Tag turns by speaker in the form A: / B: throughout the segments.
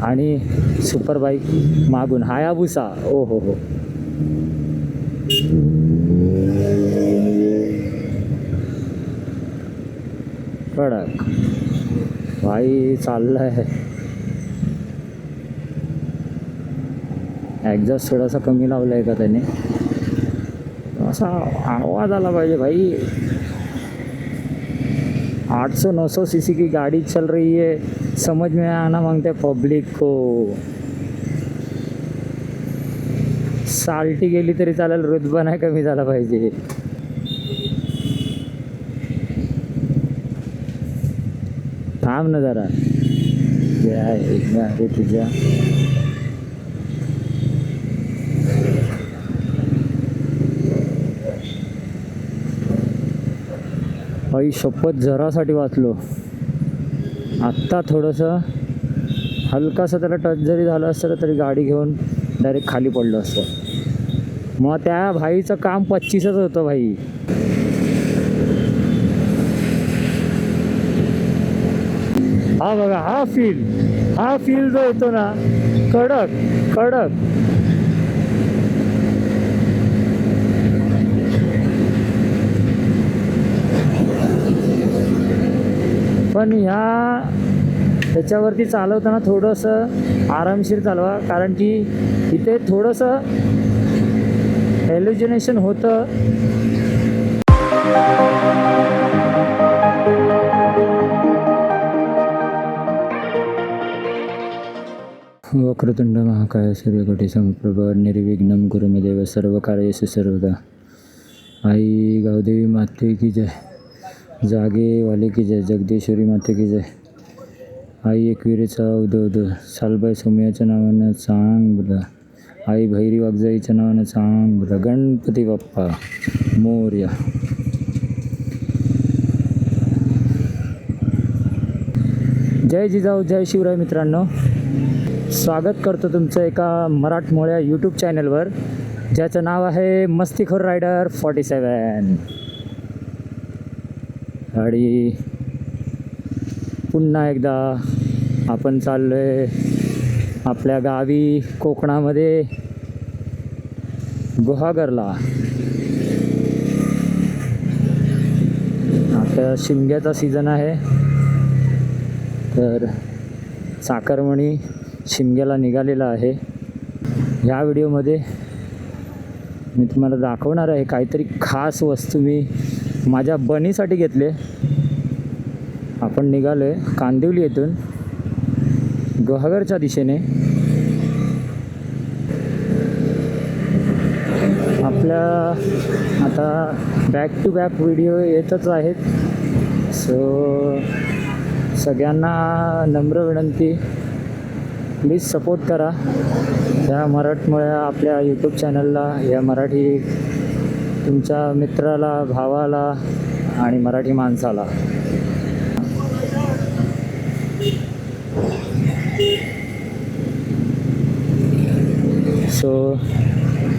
A: आणि super bike मागून Hayabusa. ओ हो हो. कडक भाई चाललाय. एक्झॉस्ट थोडासा कमी लावलाय का त्याने, असा आवाज आला पाहिजे भाई. 800-900 सीसी की गाड़ी चल रही है, समझ में आना मांगते पब्लिक को. साल्टी गेली तरी चालेल, रुतबा नाही कमी झाला पाहिजे. थांब ना जरा. अरे तुझ्या आई शपथ जरासाठी वाचलो. आत्ता थोडंसं हलकासा त्याला टच जरी झालं असतं तरी गाडी घेऊन डायरेक्ट खाली पडलं असतं. मग त्या भाईचं काम 25च होतं भाई. हा बघा, हा फील जो येतो ना, कडक कडक. पण त्याच्यावरती चालवताना थोडंसं आरामशीर चालवा, कारण की इथे थोडंसं हॅल्युजिनेशन होतं. वक्रतुंड महाकाय सूर्यकोटी समप्रभ निर्विघ्नं कुरु मे देव सर्व कार्येषु सर्वदा. आई गावदेवी माते की जय, जागे वाले की जय, जगदीश्वरी माते की जय. आई एकविरेचा उदो सालबाई सौम्याच्या नावानं सांग बघा. आई भैरी वागजाईच्या नावानं सांग बघा. गणपती बाप्पा मोरया. जय जिजाऊ, जय शिवराय. मित्रांनो, स्वागत करतो तुमचं एका मराठमोळ्या यूट्यूब चॅनलवर, ज्याचं नाव आहे मस्तीखोर रायडर 47. आणि पुन्हा एकदा आपण चाललो आहे आपल्या गावी कोकणामध्ये गुहागरला. आता शिमग्याचा सीझन आहे, तर चाकरमणी शिमग्याला निघालेला आहे. ह्या व्हिडिओमध्ये मी तुम्हाला दाखवणार आहे काहीतरी खास वस्तू मी माझ्या बनीसाठी घेतले. आपण निघालो आहे कांदिवली येथून गुहागरच्या दिशेने. आपल्या आता बॅक टू बॅक व्हिडिओ येतच आहेत. सो सगळ्यांना नम्र विनंती, प्लीज सपोर्ट करा या मराठमोळ्या आपल्या यूट्यूब चॅनलला, या मराठी तुमच्या मित्राला, भावाला आणि मराठी माणसाला. सो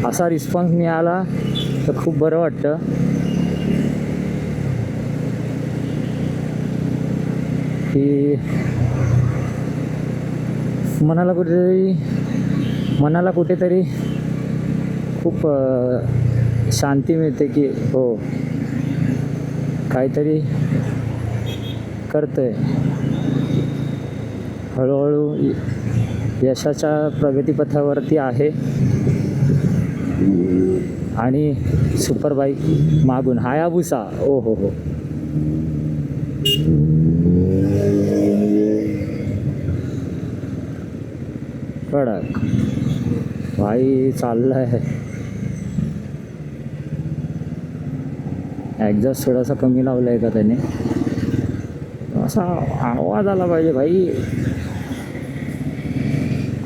A: असा रिस्पॉन्स मिळाला तर खूप बरं वाटतं. की मनाला कुठेतरी खूप शांती मिळते की हो काहीतरी करतोय. हळूहळू यशाच्या प्रगतीपथावरती आहे. आणि सुपर बाईक मागून हायाबुसा. ओ हो हो. कडक भाई चाललाय. एक्झॉस्ट थोडासा कमी लावलाय का त्याने, असा आवाज आला पाहिजे भाई.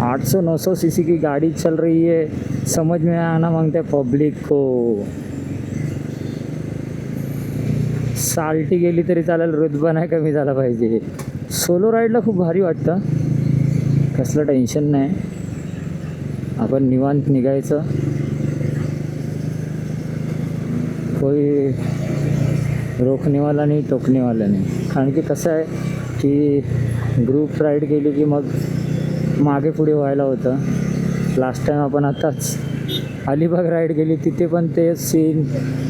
A: 800-900 सीसी की गाड़ी चल रही है, समझ में आना मांगते पब्लिक को. साल्टी गेली तरी चालेल, रुतबा नाही कमी झाला पाहिजे. सोलो राईडला खूप भारी वाटतं, कसलं टेन्शन नाही. आपण निवांत निघायचं, कोई रोखनेवाला नाही, टोकनेवाला नाही. कारण की कसं आहे की ग्रुप राईड केली की मग मागे पुढे व्हायला होतं. लास्ट टाईम आपण आताच अलिबाग राईड केली, तिथे पण तेच सीन.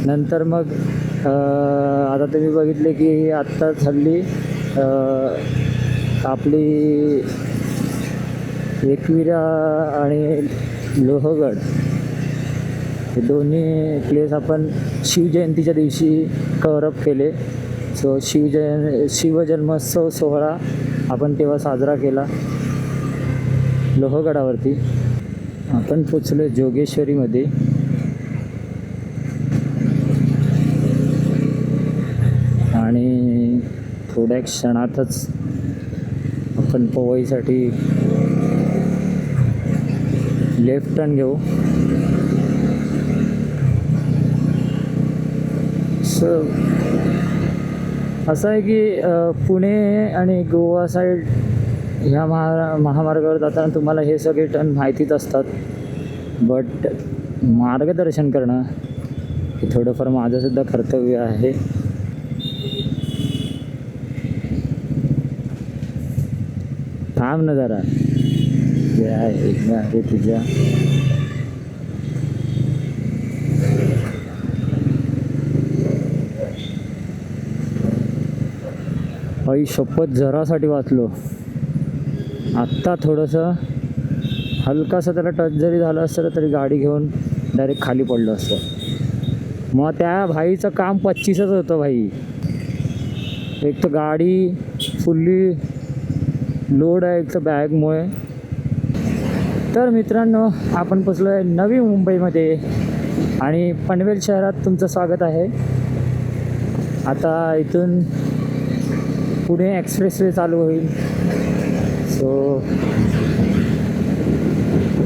A: नंतर मग आता तुम्ही बघितले की आत्ताच हल्ली आपली एकविरा आणि लोहगड हे दोन्ही प्लेस आपण शिवजयंतीच्या दिवशी कव्हरअप केले. सो शिवजन्मोत्सव सोहळा आपण तेव्हा साजरा केला लोहगडावरती. आपण पोचलो जोगेश्वरीमध्ये. आणि थोड्या क्षणातच आपण पवईसाठी लेफ्ट टर्न घेऊ. सो असं आहे की पुणे आणि गोवा साईड ह्या महामार्गावर जाताना तुम्हाला हे सगळे टर्न माहितीच असतात, बट मार्गदर्शन करणं हे थोडंफार माझंसुद्धा कर्तव्य आहे. थांब ना जरा, आहे तुझ्या आई शपथ जरासाठी वाचलो. आत्ता थोडंसं हलकासा त्याला टच जरी झालं असतं तरी गाडी घेऊन डायरेक्ट खाली पडलं असतं. मग त्या भाईचं काम 25च होतं भाई. एक तर गाडी फुल्ली लोड आहे, एक तर बॅगमुळे. तर मित्रांनो, आपण पोचलो आहे नवी मुंबईमध्ये आणि पनवेल शहरात तुमचं स्वागत आहे. आता इथून पुणे एक्सप्रेसवे चालू होईल. सो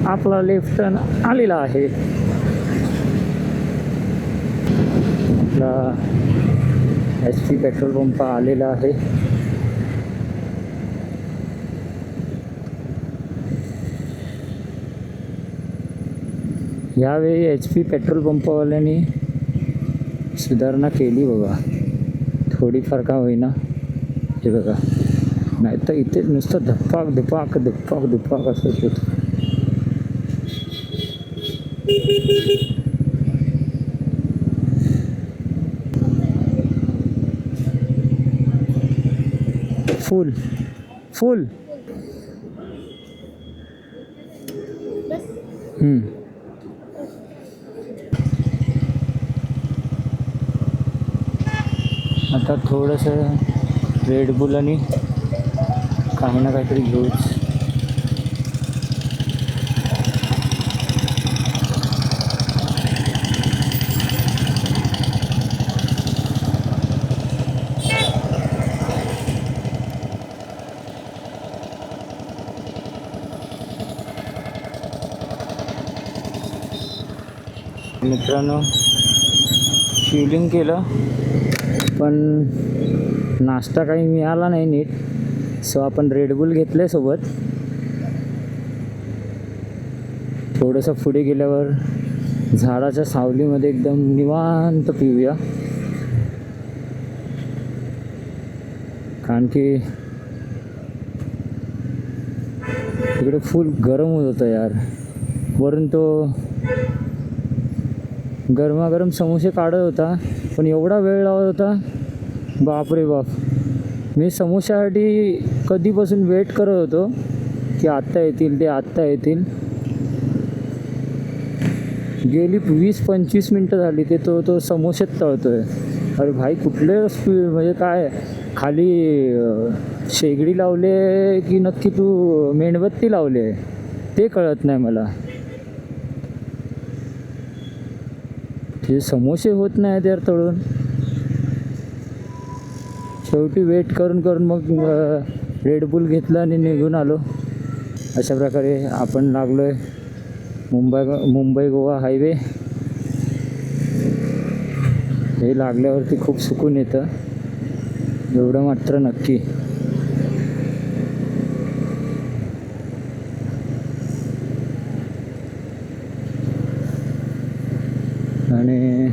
A: आपला लेफ्ट टर्न आलेला आहे. आपला HP पेट्रोल पंप आलेला आहे. यावेळी HP पेट्रोल पंपवाल्यांनी सुधारणा केली बघा, थोडीफार का होईना. हे बघा, नाही तर इथे नुसतं धप्पाक धुपाक धप्पाक धुपाक असं होतं. फुल फुल आता थोडंसं रेड बुल आणि काही ना काहीतरी घेऊच. मित्रांनो, शिवलिंग केलं पण नाश्ता काही मिळाला नाही नीट. सो आपण रेडबुल घेतले सोबत. थोडंसं पुढे गेल्यावर झाडाच्या सावलीमध्ये एकदम निवांत पिऊया, कारण की तिकडे फुल गरम होत होतं यार. वरून तो गरमागरम समोसे काढत होता, पण एवढा वेळ लावत होता, बापरे बाप. मी समोशासाठी कधीपासून वेट करत होतो की आत्ता येतील ते, आत्ता येतील. गेली 20-25 मिनटं झाली ते तो समोसेच तळतोय. अरे भाई, कुठले स्पीड, म्हणजे काय खाली शेगडी लावले की नक्की तू मेणबत्ती लावले ते कळत नाही मला. ते समोसे होत नाहीत यार तळून. शेवटी वेट करून करून मग रेडबुल घेतलं आणि निघून आलो. अशा प्रकारे आपण लागलो आहे मुंबई गोवा हायवे. हे लागल्यावरती खूप सुकून येतं, एवढं मात्र नक्की. आणि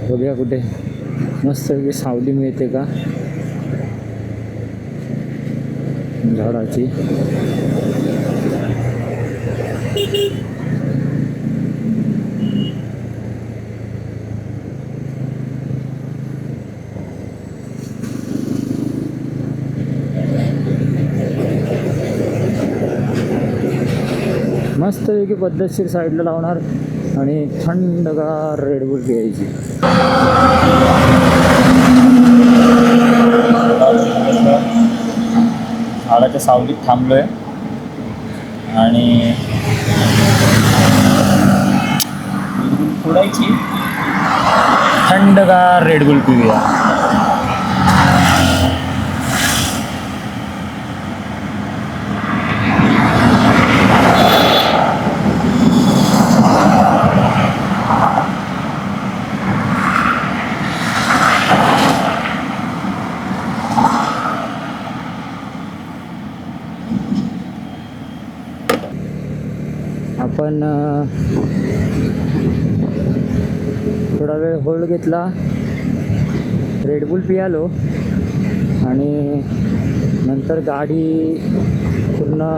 A: बघूया कुठे मस्त सावली मिळते का. झाडाची. मस्तपैकी पद्धतशीर साईडला लावणार आणि थंडगार रेडबुल प्यायची. झाडाच्या सावलीत थांबलोय आणि फोडायची, थंडगार रेडबुल पिऊया. आपण थोडा वेळ होल्ड घेतला, रेडबुल पियालो आणि नंतर गाडी पूर्ण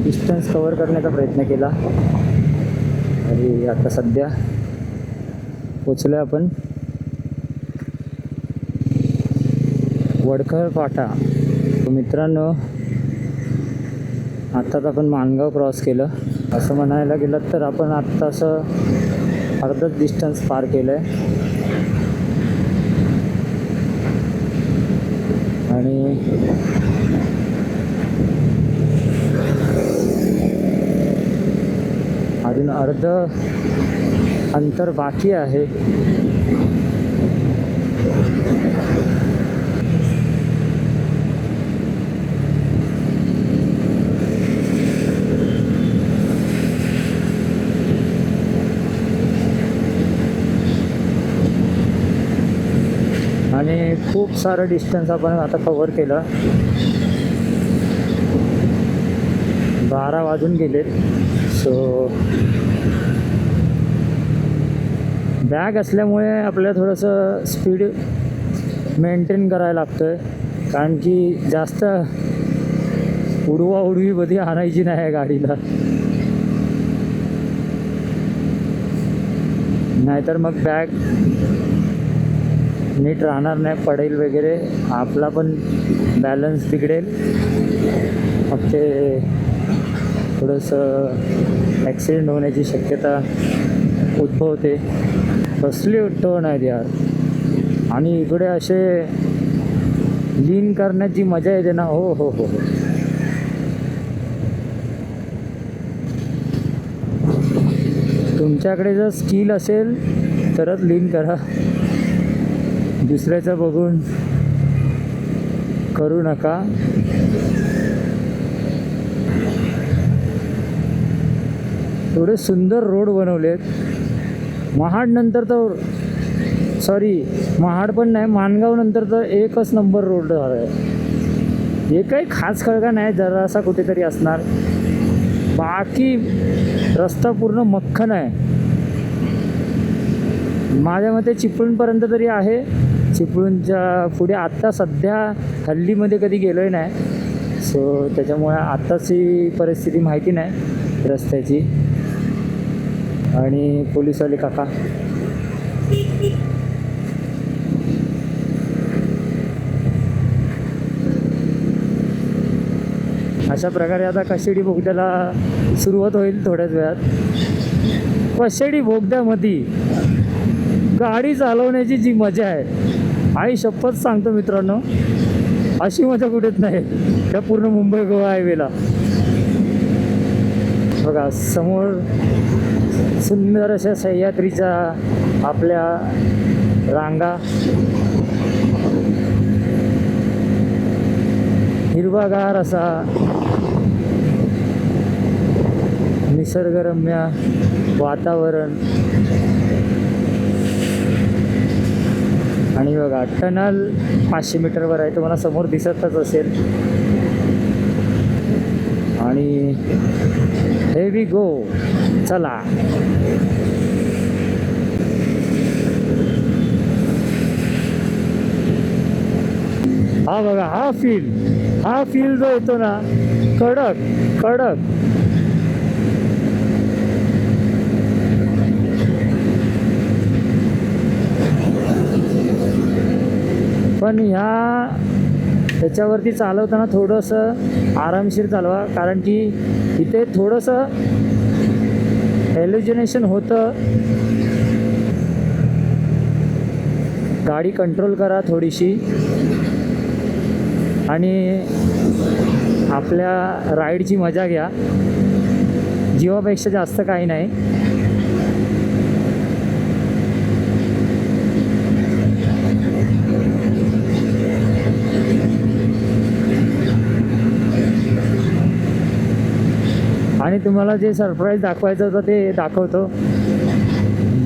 A: डिस्टन्स कवर करण्याचा प्रयत्न केला. आणि आता सध्या पोचलो आपण वडखळ फाटा. मित्रांनो, आत्ताच आपण माणगाव क्रॉस केलं. असं म्हणायला गेलं तर आपण आत्ता असं अर्धच डिस्टन्स पार केलं आहे. आणि अजून अर्ध अंतर बाकी आहे. आणि खूप सारं डिस्टन्स आपण आता कव्हर केलं. 12 वाजून गेलेत. सो बॅग असल्यामुळे आपल्याला थोडंसं स्पीड मेंटेन करायला लागतं आहे, कारण की जास्त उडवाउडवी बधी आणायची नाही आहे गाडीला, नाहीतर मग बॅग नीट राहणार नाही, पडेल वगैरे, आपला पण बॅलन्स बिघडेल. मग ते थोडंसं ॲक्सिडेंट होण्याची शक्यता उद्भवते. कसली टर्न आहेत यार. आणि इकडे असे लीन करण्याची मजा येते ना. हो हो हो. तुमच्याकडे जर स्किल असेल तरच लीन करा, दुसऱ्याचं बघून करू नका. थोडे सुंदर रोड बनवलेत. महाड नंतर तर महाड पण नाही, माणगाव नंतर तर एकच नंबर रोड आहे. हे काही खास खळगा नाही, जरासा कुठेतरी असणार, बाकी रस्ता पूर्ण मख्खन आहे. माझ्या मते चिपळूणपर्यंत तरी आहे. चिपळूणच्या पुढे आत्ता सध्या हल्लीमध्ये कधी गेलो आहे नाही. सो त्याच्यामुळे आत्ताची परिस्थिती माहिती नाही रस्त्याची. आणि पोलिसवाले काका अशा प्रकारे आता कशेडी बोगद्याला सुरुवात होईल थोड्याच वेळात. कशेडी बोगद्यामध्ये गाडी चालवण्याची जी मजा आहे, आई शपथ सांगतो मित्रांनो, अशी मजा कुठेच नाही त्या पूर्ण मुंबई गोवा हायवेला. बघा समोर सुंदर अशा सह्याद्रीच्या आपल्या रांगा, हिरवागार असा निसर्गरम्य वातावरण. आणि बघा टनल 500 मीटरवर आहे, तुम्हाला समोर दिसतच असेल. आणि हे वी गो. चला हा बघा, हा फील जो येतो ना, कडक कडक. पण त्याच्यावरती चालवताना थोडंसं आरामशीर चालवा, कारण की इथे थोडंसं हॅल्युसिनेशन होतं. गाडी कंट्रोल करा थोडीशी आणि आपल्या राईडची मजा घ्या. जीवापेक्षा जास्त काही नाही. आणि तुम्हाला जे सरप्राईज दाखवायचं होतं ते दाखवतो.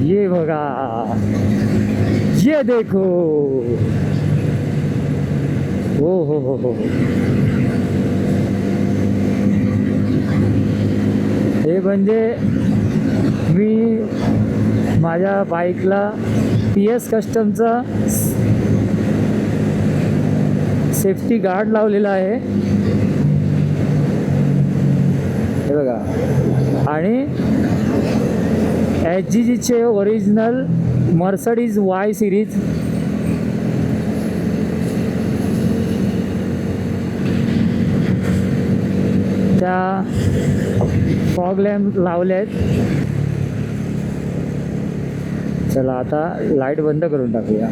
A: ये बघा, ये देखो. हो हो हो हो, हे म्हणजे मी माझ्या बाईकला PS कस्टमचा सेफ्टी गार्ड लावलेला आहे, हे बघा. आणि HGGचे ओरिजिनल मर्सडीज Y सिरीज त्या फॉग लॅम्प लावले आहेत. चला आता लाईट बंद करून टाकूया.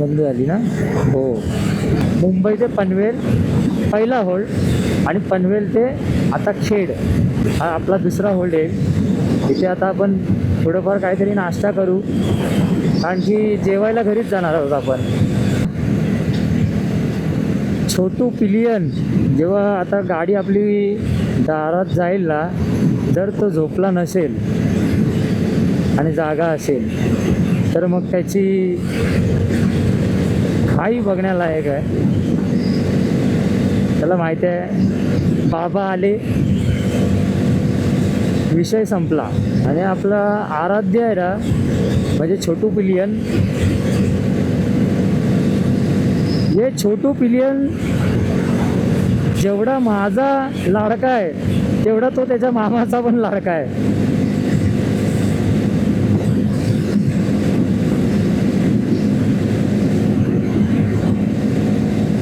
A: बंद झाली ना? हो. मुंबई ते पनवेल पहिला होल्ड आणि पनवेल ते आता खेड हा आपला दुसरा होल्ड आहे. इथे आता आपण थोडंफार काहीतरी नाश्ता करू, कारण की जेवायला घरीच जाणार आहोत आपण. छोटू पिलियन जेव्हा आता गाडी आपली दारात जाईल ना, जर तो झोपला नसेल आणि जागा असेल तर मग त्याची काही बघण्यालायक आहे. त्याला माहिती आहे बाबा आले, विषय संपला. आणि आपला आराध्य आहे ना, म्हणजे छोटू पिलियन. हे छोटू पिलियन जेवढा माझा लाडका आहे तेवढा तो त्याच्या मामाचा पण लाडका आहे.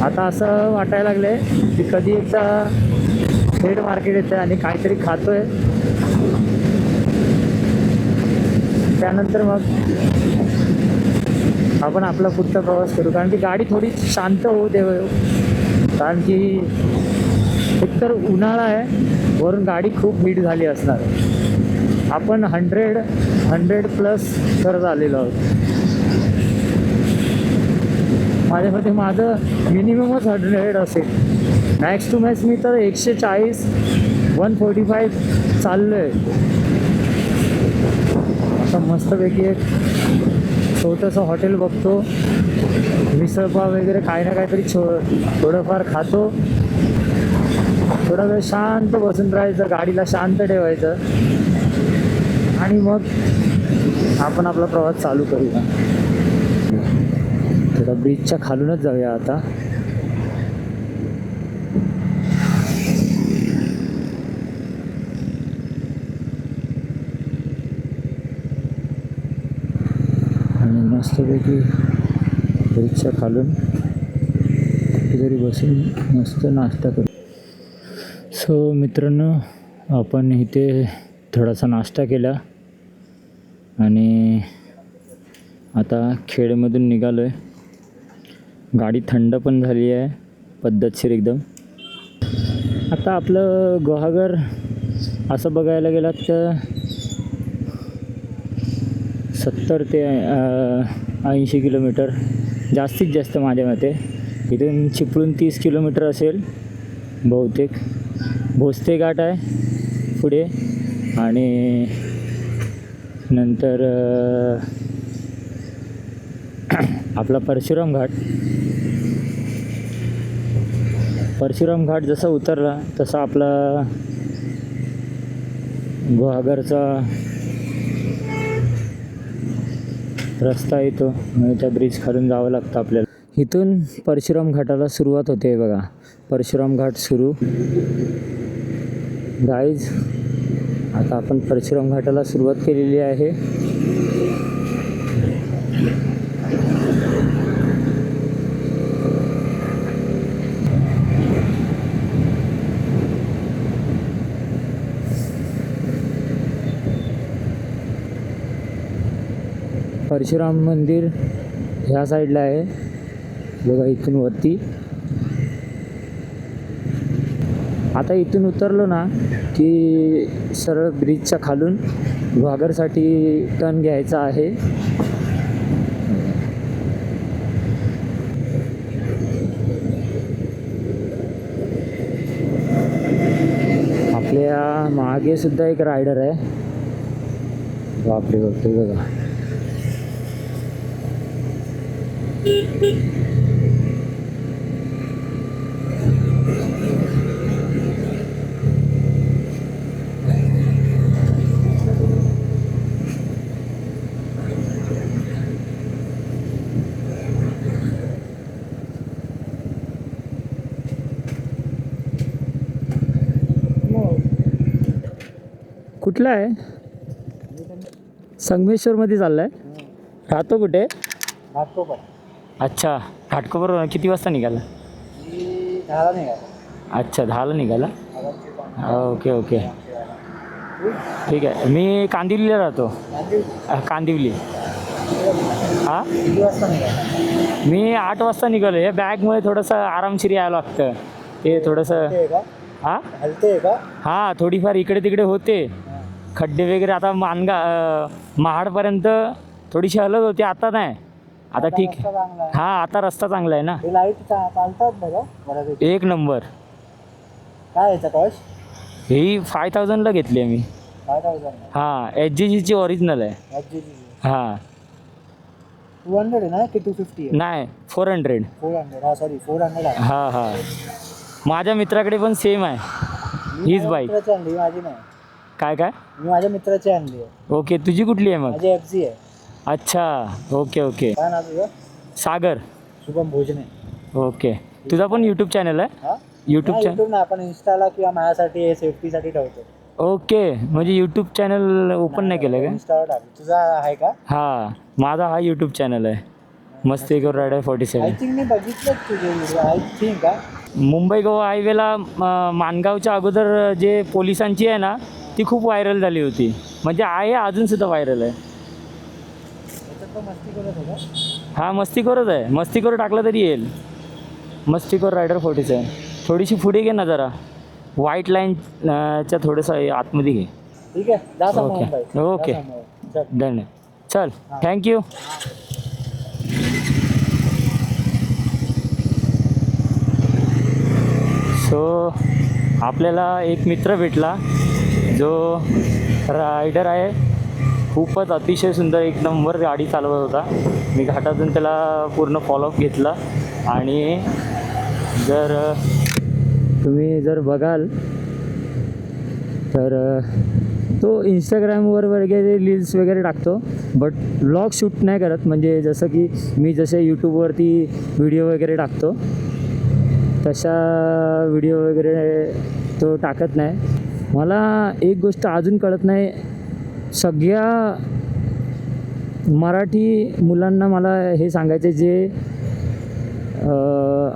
A: आता असं वाटायला लागले की कधी एकदा खेड मार्केट येते आणि काहीतरी खातोय, त्यानंतर मग आपण आपला पुढचा प्रवास करू. कारण की गाडी थोडी शांत होऊ दे, कारण की एकतर उन्हाळा आहे, वरून गाडी खूप हीट झाली असणार. आपण 100+ करत आलेलो आहोत. माझ्यामध्ये माझं मिनिममच 100 असेल. मॅक्स टू मॅक्स मी तर 140 145 चाललो आहे. आता मस्तपैकी एक छोटंसं हॉटेल बघतो, मिसळपाव वगैरे काही ना काहीतरी थोडंफार खातो. थोडा वेळ शांत बसून राहायचं, गाडीला शांत ठेवायचं आणि मग आपण आपला प्रवास चालू करूया. थोडा ब्रिजच्या खालूनच जाऊया आता. आणि मस्तपैकी ब्रिजच्या खालून कुठेतरी बसून मस्त नाश्ता करू. सो मित्रांनो, आपण इथे थोडासा नाश्ता केला आणि आता खेडमधून निघालो आहे. गाडी थंड पण झाली आहे, पद्धतशीर एकदम. आता आपलं गुहागर असं बघायला गेलात तर 70 ते 80 किलोमीटर जास्तीत जास्त माझ्या मते. इथून चिपळूण 30 किलोमीटर असेल बहुतेक. भोसते घाट आहे पुढे आणि नंतर आपला परशुराम घाट जसा उतरला तसा आपला गुहागरचा रस्ता येतो. म्हणजे त्या ब्रिज खालून जावं लागतं आपल्याला. इथून परशुराम घाटाला सुरुवात होते बघा. परशुराम घाट सुरू. गाईज आता आपण परशुराम घाटाला सुरुवात केलेली आहे. परशुराम मंदिर ह्या साईडला आहे बघा, इथून वरती. आता इथून उतरलो ना की सरळ ब्रिजच्या खालून घागरसाठी टर्न घ्यायचा आहे. आपल्या मागे सुद्धा एक रायडर आहे. बापरे बापरे बघा. कुठला आहे? संगमेश्वरमध्ये चाललाय. राहतो कुठे?
B: घाटकोपर.
A: अच्छा, घाटकोपर किती वाजता निघाला?
B: 10ला निघाला.
A: अच्छा, 10ला निघाला. ओके ओके, ठीक आहे. मी कांदिवलीला राहतो. कांदिवली. हां,
B: किती वाजता निघाला?
A: मी 8 वाजता निघालो. या बॅगमुळे थोडंसं आरामशीर यायला लागतं. ते थोडंसं हां
B: हलते का?
A: हां, थोडीफार इकडे तिकडे होते खड्डे वगैरे. आता महाडपर्यंत थोडीशी हलत होती, आता नाही. आता ठीक आहे. हां, आता रस्ता चांगला आहे ना.
B: लाईट चालतात बघा बऱ्यापैकी.
A: एक नंबर.
B: काय याचा कॉस्ट?
A: ही 5000ला घेतली आहे मी.
B: 5000.
A: हां, HGGची ओरिजिनल आहे. हां,
B: 200 आहे ना की 250 आहे?
A: नाही 400.
B: 400. हा सॉरी, 400 आहे.
A: हां हां, माझ्या मित्राकडे पण सेम आहे हीच बाईक.
B: मित्राची आणली, माझी नाही.
A: काय काय?
B: मी माझ्या मित्राची आणली आहे.
A: ओके, तुझी कुठली आहे मग?
B: माझी FZ आहे.
A: अच्छा, ओके ओके.
B: काय नाव तुझं?
A: सागर.
B: शुभम भोजने.
A: ओके, तुझा पण यूट्यूब चॅनल आहे?
B: हां,
A: यूट्यूब चॅनल.
B: यूट्यूब ना, आपण इंस्टाला किंवा माझ्यासाठी सेफ्टीसाठी ठेवतो.
A: ओके, म्हणजे यूट्यूब चॅनल ओपन नाही केलं का?
B: इंस्टावर टाक. तुझा आहे का?
A: हां, माझा हा यूट्यूब चॅनल आहे, मस्तीखोर रायडर 47.
B: आय थिंक मी बघितलं तुझे व्हिडिओ. आय थिंक का
A: मुंबई गोवा हायवेला माणगावच्या अगोदर जे पोलिसांची आहे ना, ती खूप व्हायरल झाली होती. म्हणजे आहे, अजूनसुद्धा व्हायरल आहे.
B: मस्ती करत होता.
A: हा, मस्तीखोरच आहे. मस्तीखोर टाकलं तरी येईल. मस्तीखोर रायडर 47. थोडीशी पुढे घे ना जरा, व्हाईट लाईनच्या थोडंसं आतमध्ये घे.
B: ठीक आहे, जा
A: ओके
B: मुंबई.
A: Okay, done. चल, थँक्यू. सो आपल्याला एक मित्र भेटला जो रायडर आहे. खूपच अतिशय सुंदर, एक नंबर गाडी चालवत होता. मी घाटातून त्याला पूर्ण फॉलोअप घेतला. आणि जर तुम्ही जर बघाल तर तो इंस्टाग्रामवर वगैरे रील्स वगैरे टाकतो, बट व्लॉग शूट नाही करत. म्हणजे जसं की मी जसे यूट्यूबवरती व्हिडिओ वगैरे टाकतो तशा व्हिडिओ वगैरे तो टाकत नाही. मला एक गोष्ट अजून कळत नाही, सगळ्या मराठी मुलांना मला हे सांगायचे जे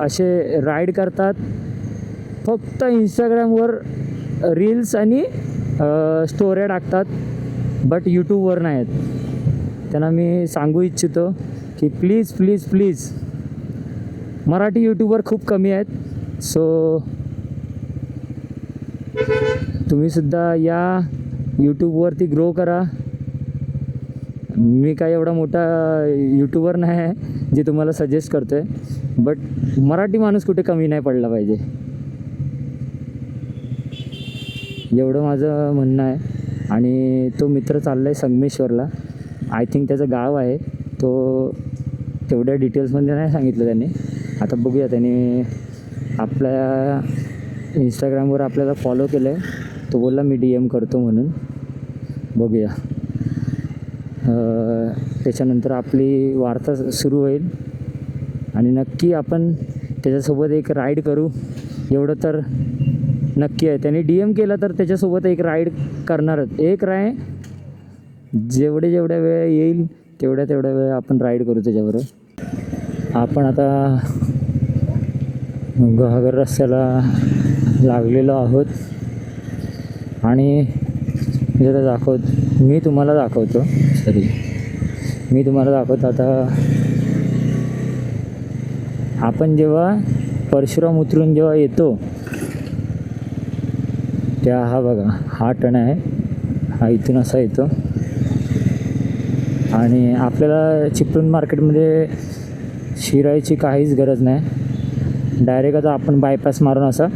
A: असे राईड करतात, फक्त इंस्टाग्रामवर रील्स आणि स्टोऱ्या टाकतात, बट यूट्यूबवर नाही आहेत. त्यांना मी सांगू इच्छितो की please please please, Marathi YouTuber खूप कमी आहेत. सो तुम्हीसुद्धा या यूट्यूबवरती ग्रो करा. मी काय एवढा मोठा यूट्यूबर नाही आहे जे तुम्हाला सजेस्ट करतो आहे, बट मराठी माणूस कुठे कमी नाही पडला पाहिजे, एवढं माझं म्हणणं आहे. आणि तो मित्र चालला आहे संगमेश्वरला. आय थिंक त्याचं गाव आहे. तो तेवढ्या डिटेल्समध्ये नाही सांगितलं त्याने. आता बघूया, त्याने आपल्या इंस्टाग्रामवर आपल्याला फॉलो केलं आहे. तो बोलला मी DM करतो म्हणून. बघूया, त्याच्यानंतर आपली वार्ता सुरू होईल आणि नक्की आपण त्याच्यासोबत एक राईड करू एवढं तर नक्की आहे. त्याने DM केलं तर त्याच्यासोबत एक राईड करणारच. एक जेवढ्या वेळ येईल तेवढ्या वेळ आपण राईड करू त्याच्याबरोबर. आपण आता गुहागर रस्त्याला लागलेलो आहोत आणि मी तुम्हाला दाखवतो आता. आपण जेव्हा परशुराम उतरून जेव्हा येतो त्या हा बघा हा टण आहे, हा इथून असा येतो आणि आपल्याला चिपळूण मार्केटमध्ये शिरायची काहीच गरज नाही. डायरेक्ट आता आपण बायपास मारून असा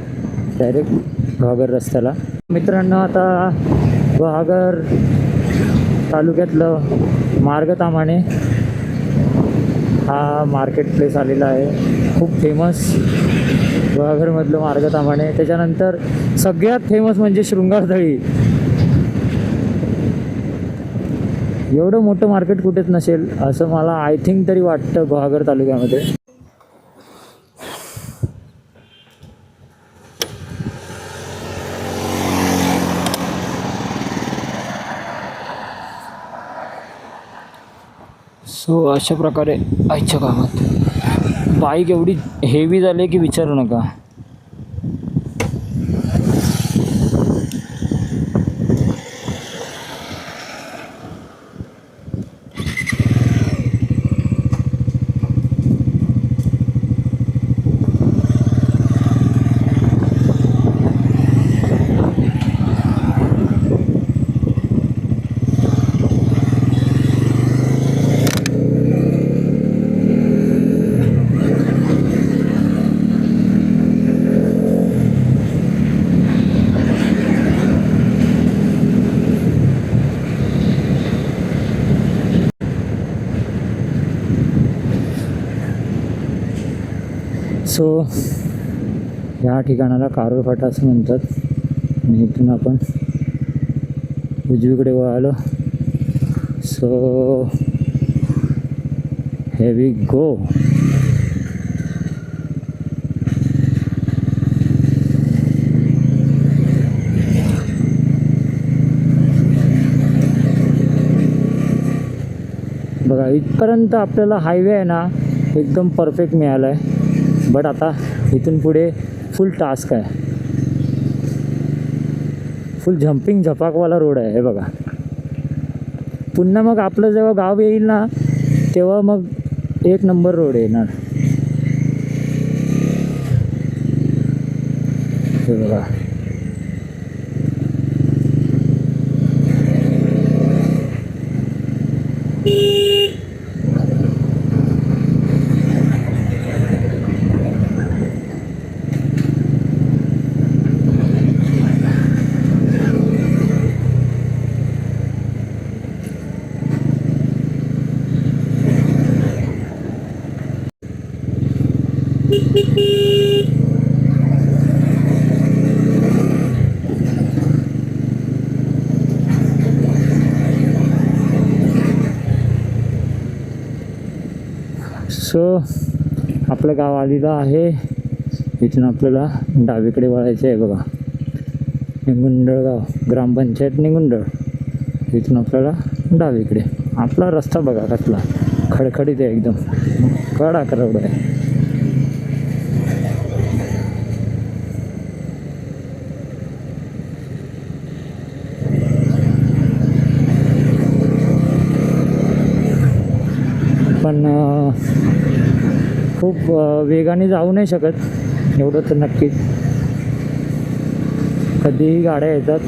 A: डायरेक्ट गुहागर रस्त्याला. मित्रांनो, आता गुहागर तालुक्यातलं मार्गताम्हाणे हा मार्केट प्लेस आलेला आहे. खूप फेमस गुहागरमधलं मार्गताम्हाणे. त्याच्यानंतर सगळ्यात फेमस म्हणजे शृंगारथळी. एवढं मोठं मार्केट कुठेच नसेल असं मला आय थिंक तरी वाटतं गुहागर तालुक्यामध्ये. सो अशा प्रकारे आजच्या कामात बाईक एवढी हेवी झाली की विचारू नका. सो या ठिकाणाला कारोल फाटा असं म्हणतात आणि इथून आपण उजवीकडे वळालो. सो हे वी गो. बघा इथपर्यंत आपल्याला हायवे आहे ना एकदम परफेक्ट मिळाला आहे. बट आता इथून पुढे फुल टास्क आहे. फुल झम्पिंग झपाकवाला रोड आहे हे बघा. पुन्हा मग आपलं जेव्हा गाव येईल ना तेव्हा मग एक नंबर रोड येणार. हे बघा सो आपलं गाव आलेलं आहे. इथून आपल्याला डावीकडे वळायचं आहे बघा. निगुंडळ गाव, ग्रामपंचायत निगुंडळ. इथून आपल्याला डावीकडे. आपला रस्ता बघा कसला खडखडीत आहे एकदम, कडा रोड आहे. पण खूप वेगाने जाऊ नाही शकत एवढं तर नक्कीच. कधीही गाड्या येतात.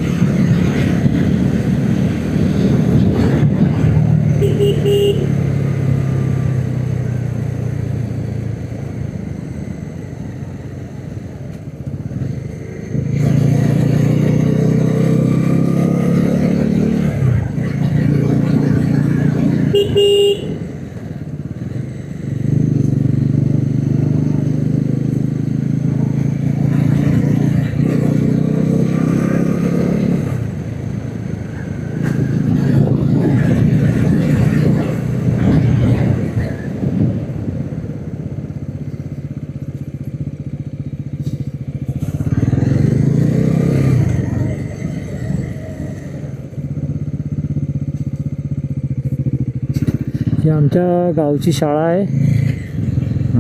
A: ही आमच्या गावची शाळा आहे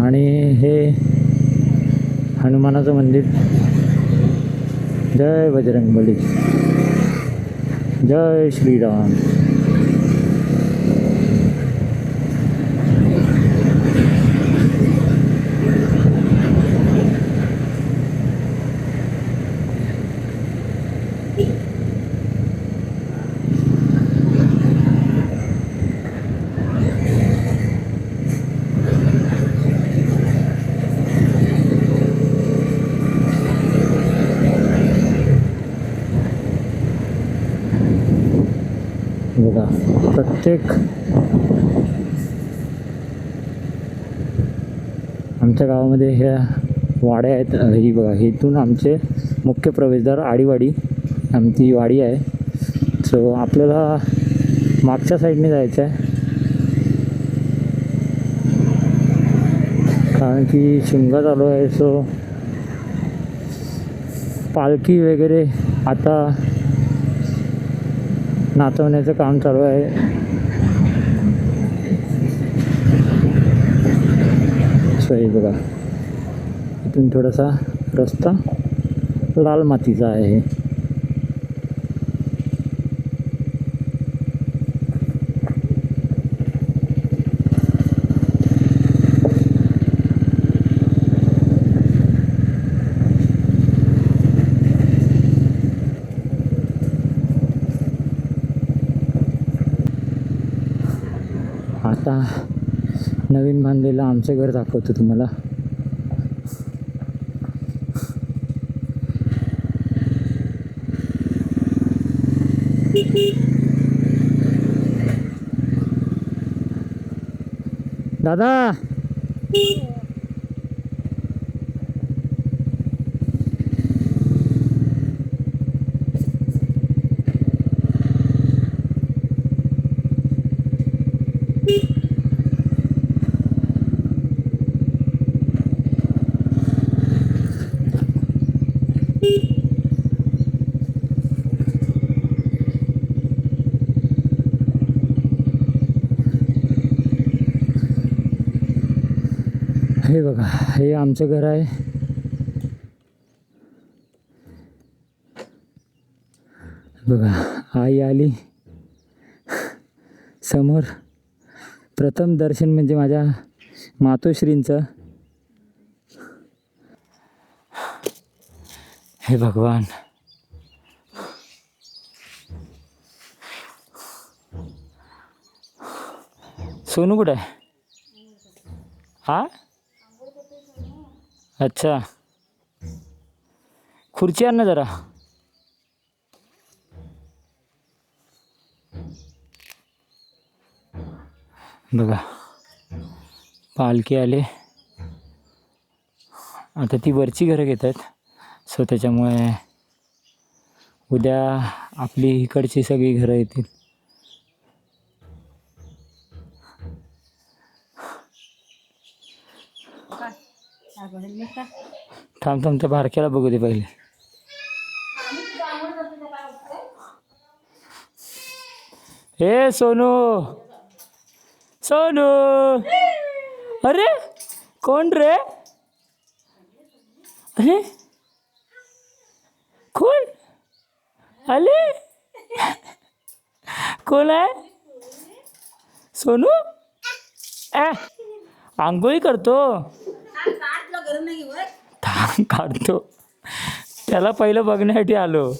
A: आणि हे हनुमानाचं मंदिर. जय बजरंगबली, जय श्रीराम. बघा प्रत्येक आमच्या गावामध्ये ह्या वाड्या आहेत. ही बघा, इथून आमचे मुख्य प्रवेशद्वार आडीवाडी आमची वाडी आहे. सो आपल्याला मागच्या साईडने जायचं आहे कारण की शिमगा चालू आहे. सो पालखी वगैरे आता नाचवण्याचं काम चालू आहे. सो हे बघा, इथून थोडासा रस्ता लाल मातीचा आहे. आता नवीन बांधलेलं आमचं घर दाखवतो तुम्हाला. दादा हे बघा, हे आमचं घर आहे. बघा, आई आली समोर. प्रथम दर्शन म्हणजे माझ्या मातोश्रींचं. हे भगवान, सोनू कुठे आहे? हा, अच्छा, खुर्ची आण ना जरा. बघा, पालखी आले. आता ती वरची घरं घेत आहेत. सो त्याच्यामुळे उद्या आपली इकडची सगळी घरं येतील. थांब थांब, त्या बारक्याला बघू दे पहिले. हे सोनू, सोनू, अरे कोण रे? अरे कोण आले? कोण आहे? सोनू आंघोळी करतो. काढतो, त्याला पहिलं बघण्यासाठी आलो.